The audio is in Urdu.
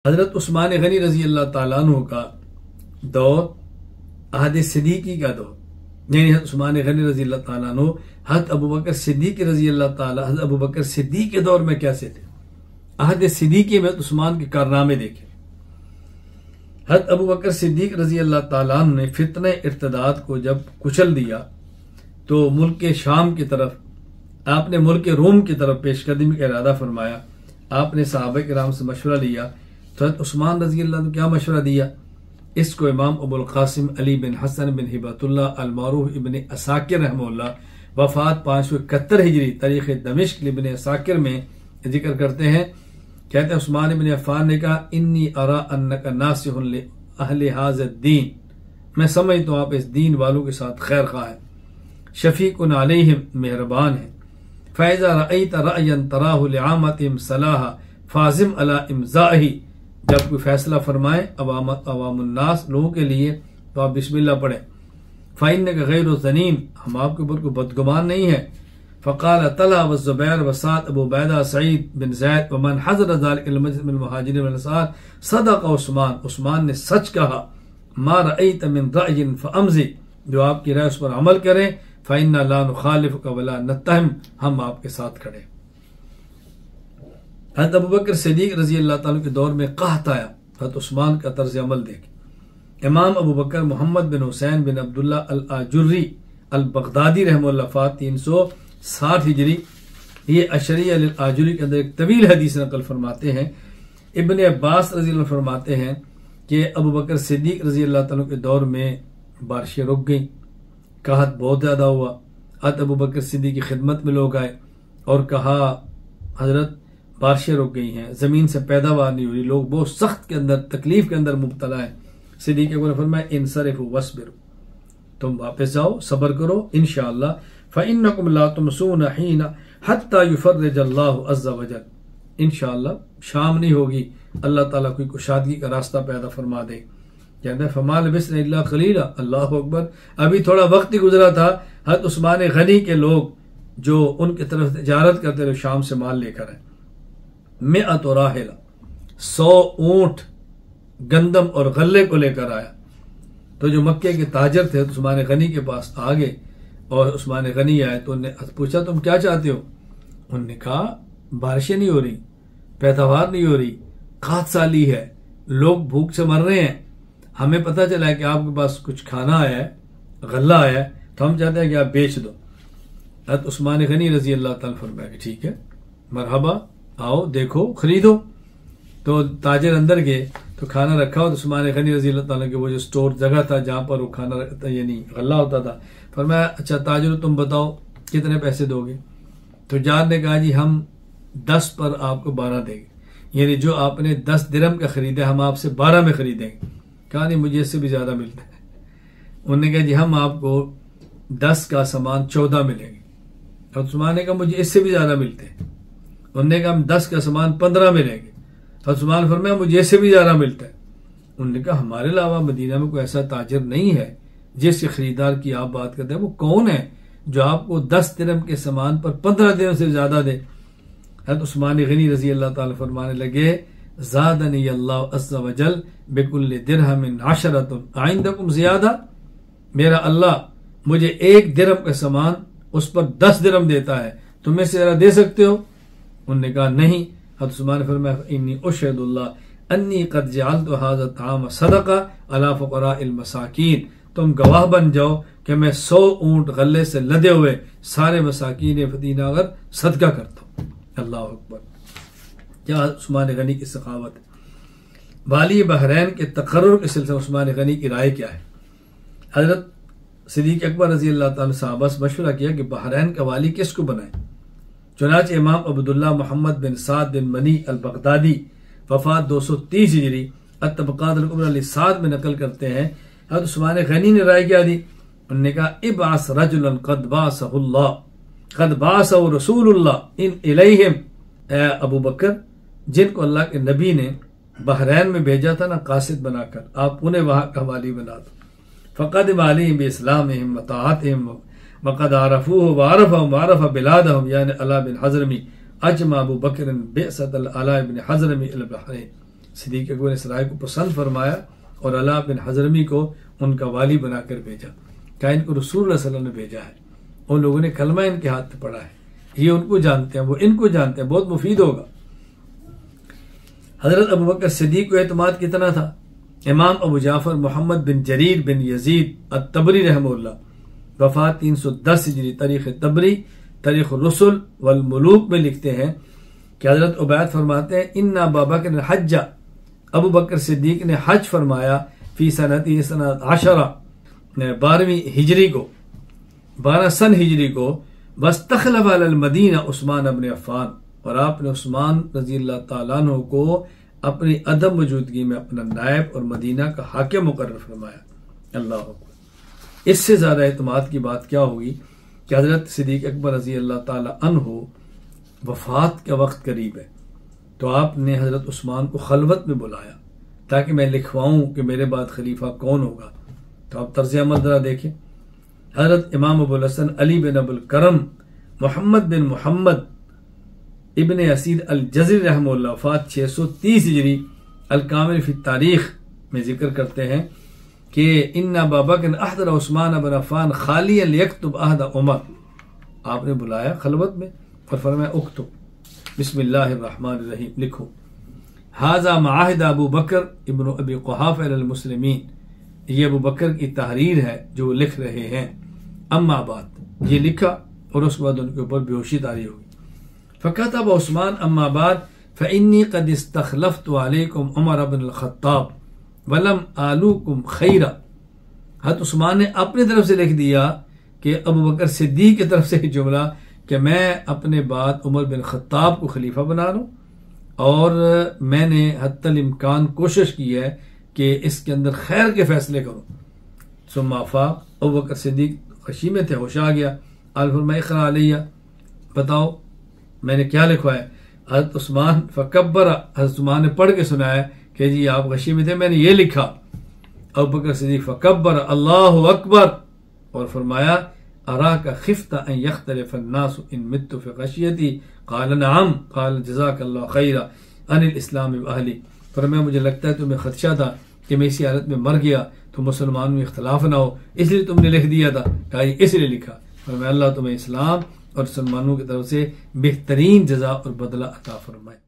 حضرت عثمان غنی رضی اللہ تعالیٰ عنہ کا دور عہد صدیقی کا دور، یعنی حضرت عثمان غنی رضی اللہ تعالیٰ عنہ حضرت ابوبکر صدیق رضی اللہ تعالیٰ حضرت ابوبکر صدیق کے دور میں کیسے تھے۔ عہد صدیقی میں عثمان کے کارنامے دیکھیں۔ حضرت ابوبکر صدیق رضی اللہ تعالیٰ عنہ نے فتنہ ارتداد کو جب کچل دیا تو ملک شام کی طرف آپ نے ملک روم کی طرف پیش قدمی کا ارادہ فرمایا۔ آپ نے صحابہ کرام سے مشورہ لیا تو حضرت عثمان رضی اللہ عنہ نے کیا مشورہ دیا؟ اس کو امام ابو القاسم علی بن حسن بن ہبۃ اللہ المعروف ابن عساکر رحمہ اللہ وفات 571 ہجری تاریخ دمشق ابن عساکر میں ذکر کرتے ہیں۔ کہتے ہیں عثمان بن عفان نے کہا انی ارا انک ناصح لاہل ھذا الدین، میں سمجھتا ہوں آپ اس دین والوں کے ساتھ خیر خواہ ہیں، شفیق علیہم مہربان ہیں۔ فاذا رأیت رأیا تراہ لعامتہم صلاحا فازم علی امضائہ، جب کوئی فیصلہ فرمائے عوام الناس لوگوں کے لیے تو آپ بسم اللہ پڑھیں۔ فإنک غیر ظنین، ہم آپ کے اوپر کوئی بدگمان نہیں ہے۔ فقال طلحہ والزبیر وسعد ابو عبیدہ سعید بن زید ومن حضر ذلك المجلس من المہاجرین والانصار صدق عثمان، عثمان نے سچ کہا۔ ما رأیت من رأی فامضی، جو آپ کی رائے اس پر عمل کریں۔ فإنا لا نخالفک ولا نتہم، ہم آپ کے ساتھ کھڑے۔ حضرت ابوبکر صدیق رضی اللہ تعالیٰ کے دور میں قحط آیا، حضرت عثمان کا طرز عمل دیکھ۔ امام ابوبکر محمد بن حسین بن عبداللہ الآجری البغدادی رحمہ اللہ وفات 360 ہجری، یہ اشریہ للآجری کے اندر ایک طویل حدیث نقل فرماتے ہیں۔ ابن عباس رضی اللہ عنہ فرماتے ہیں کہ ابوبکر صدیق رضی اللہ تعالیٰ کے دور میں بارشیں رک گئیں، قحط بہت زیادہ ہوا۔ حضرت ابوبکر صدیق کی خدمت میں لوگ آئے اور کہا حضرت بارشیں رک گئی ہیں، زمین سے پیداوار نہیں ہو رہی، لوگ بہت سخت کے اندر تکلیف کے اندر مبتلا ہیں۔ صدیق اکبر نے فرمایا انصرفوا واصبروا، تم واپس جاؤ، صبر کرو، انشاءاللہ فإنکم لا تمسون حین حتی یفرج اللہ عز وجل، انشاءاللہ شام نہیں ہوگی، اللہ تعالیٰ کوئی کشادگی کا راستہ پیدا فرما دے۔ کہتے ہیں فما لبثنا الا قلیلا، اللہ اکبر، ابھی تھوڑا وقت ہی گزرا تھا، حضرت عثمان غنی کے لوگ جو ان کی طرف تجارت کرتے تھے شام سے مال لے کر آئے۔ 100 راحلہ، 100 اونٹ گندم اور غلے کو لے کر آیا۔ تو جو مکے کے تاجر تھے عثمان غنی کے پاس آگے اور عثمان غنی آئے تو انہوں نے پوچھا تم کیا چاہتے ہو؟ انہوں نے کہا بارشیں نہیں ہو رہی، پیداوار نہیں ہو رہی، قحط سالی ہے، لوگ بھوک سے مر رہے ہیں، ہمیں پتہ چلا ہے کہ آپ کے پاس کچھ کھانا آیا ہے، غلہ آیا ہے، تو ہم چاہتے ہیں کہ آپ بیچ دو۔ حضرت عثمان غنی رضی اللہ تعالیٰ فرمایا کہ ٹھیک ہے، مرحبا، آؤ دیکھو خریدو۔ تو تاجر اندر گئے تو کھانا رکھا ہو تو عثمان غنی رضی اللہ تعالیٰ کے وہ جو سٹور جگہ تھا جہاں پر وہ کھانا یعنی غلہ ہوتا تھا، فرمایا اچھا تاجر تم بتاؤ کتنے پیسے دو گے؟ تجار نے کہا جی ہم 10 پر آپ کو 12 دیں گے، یعنی جو آپ نے 10 درہم کا خریدا ہم آپ سے 12 میں خریدیں گے۔ کہا نہیں مجھے اس سے بھی زیادہ ملتا ہے۔ انہوں نے کہا جی ہم آپ کو 10 کا سامان 14 ملیں گے۔ اور عثمان نے کہا مجھے اس سے بھی زیادہ ملتے ہیں۔ انہوں نے کہا ہم 10 کا سامان 15 میں لیں گے۔ عثمان فرمایا مجھے اس سے بھی زیادہ ملتا ہے۔ انہوں نے کہا ہمارے علاوہ مدینہ میں کوئی ایسا تاجر نہیں ہے جس کے خریدار کی آپ بات کرتے ہیں، وہ کون ہے جو آپ کو 10 درہم کے سامان پر 15 درہم سے زیادہ دے؟ حضرت عثمان غنی رضی اللہ تعالیٰ فرمانے لگے زادنی اللہ عز وجل بکل درہم 10 عندکم زیادہ، میرا اللہ مجھے 1 درہم کا سامان اس پر 10 درہم دیتا ہے، تم میں سے ذرا دے سکتے ہو؟ انہوں نے کہا نہیں۔ حضرت عثمان نے فرمایا انی اشہد اللہ انی قد جعلت ھذا الطعام صدقہ علی فقراء المساکین، تم گواہ بن جاؤ کہ میں 100 اونٹ غلے سے لدے ہوئے سارے مساکین فدینہ اگر صدقہ کرتا ہوں۔ اللہ اکبر، کیا عثمان غنی کی سخاوت ہے۔ والی بحرین کے تقرر کے سلسلے میں عثمان غنی کی رائے کیا ہے؟ حضرت صدیق اکبر رضی اللہ تعالیٰ صحابہ سے مشورہ کیا کہ بحرین کا والی کس کو بنائیں؟ چنانچہ امام عبداللہ محمد بن سعد بن منی البغدادی وفات 230 ہجری الطبقات الکبریٰ لسعد میں نقل کرتے ہیں حضرت عثمان غنی نے رائے کیا دی؟ انہوں نے کہا ابعث رجلا قد بعثہ اللہ قد بعثہ رسول اللہ ان الیہم، اے ابو بکر جن کو اللہ کے نبی نے بحرین میں بھیجا تھا نا قاصد بنا کر، آپ انہیں وہاں کا والی بنا دو۔ فقدم علیہم باسلامہم وطاعتہم وقد عرفوه وعرفهم وعرف بلادهم یعنی علا بن حضرمی اجمع ابو بکر بعثت العلا بن حضرمی البحرین، صدیق اکبر نے اس رائے کو پسند فرمایا اور علا بن حضرمی کو ان کا والی بنا کر بھیجا کہ ان کو رسول اللہ صلی اللہ علیہ وسلم نے بھیجا ہے. ان لوگوں نے کلمہ ان کے ہاتھ پہ پڑھا ہے, یہ ان کو جانتے ہیں, وہ ان کو جانتے ہیں, بہت مفید ہوگا. حضرت ابو بکر صدیق کو اعتماد کتنا تھا. امام ابو جعفر محمد بن جریر بن یزید الطبری رحمہ اللہ وفات 310 ہجری تاریخ طبری تاریخ الرسل والملوک میں لکھتے ہیں کہ حضرت عبید فرماتے ہیں ان ابا بکر الحج, ابو بکر صدیق نے حج فرمایا فی سنتی سنت 12 ہجری کو 12 سن ہجری کو واستخلف علی المدینہ عثمان بن عفان, اور آپ نے عثمان رضی اللہ تعالیٰ عنہ کو اپنی عدم موجودگی میں اپنا نائب اور مدینہ کا حاکم مقرر فرمایا. اللہ اکبر. اس سے زیادہ اعتماد کی بات کیا ہوگی کہ حضرت صدیق اکبر رضی اللہ تعالیٰ عنہ وفات کا وقت قریب ہے تو آپ نے حضرت عثمان کو خلوت میں بلایا تاکہ میں لکھواؤں کہ میرے بعد خلیفہ کون ہوگا. تو آپ طرز عمل ذرا دیکھیں. حضرت امام ابو الحسن علی بن ابو الکرم محمد بن محمد ابن اسید الجزری رحمہ اللہ وفات 630 ہجری الکامل فی تاریخ میں ذکر کرتے ہیں کہ ان ابا بکر احضر عثمان بن عفان خالی لیکتب عہد عمر, آپ نے بلایا خلوت میں اور فرمایا اکتب بسم اللہ الرحمن الرحیم, لکھو ھذا معاہد ابو بکر ابن ابی قحافہ علی المسلمین, یہ ابو بکر کی تحریر ہے جو وہ لکھ رہے ہیں. اما بعد, یہ لکھا اور اس کے بعد ان کے اوپر بیہوشی طاری ہوگی. فکتب عثمان اما بعد فانی قد استخلفت علیکم عمر بن الخطاب ولم آلوکم خیرا. حضرت عثمان نے اپنی طرف سے لکھ دیا کہ ابو بکر صدیق کی طرف سے جملہ کہ میں اپنے بعد عمر بن خطاب کو خلیفہ بنا لوں, اور میں نے حتی الامکان کوشش کی ہے کہ اس کے اندر خیر کے فیصلے کروں. ثم افاق, ابو بکر صدیق خشی میں تھے, ہوش آ گیا. فرمایا اقرا علیہ, بتاؤ میں نے کیا لکھوا ہے. حضرت عثمان فکبر, حضرت عثمان نے پڑھ کے سنایا کہ جی آپ غشی میں تھے, میں نے یہ لکھا. ابو بکر صدیق فکبر اللہ اکبر, اور فرمایا اراک خفت ان یختلف الناس ان مت فی غشیتی, قال نعم, قال جزاک اللہ خیرا عن الاسلام واہلی. فرمایا مجھے لگتا ہے تمہیں خدشہ تھا کہ میں اسی حالت میں مر گیا تو مسلمانوں میں اختلاف نہ ہو, اس لیے تم نے لکھ دیا تھا. کہا اس لیے لکھا. فرمایا اللہ تمہیں اسلام اور مسلمانوں کی طرف سے بہترین جزا اور بدلہ عطا فرمائے.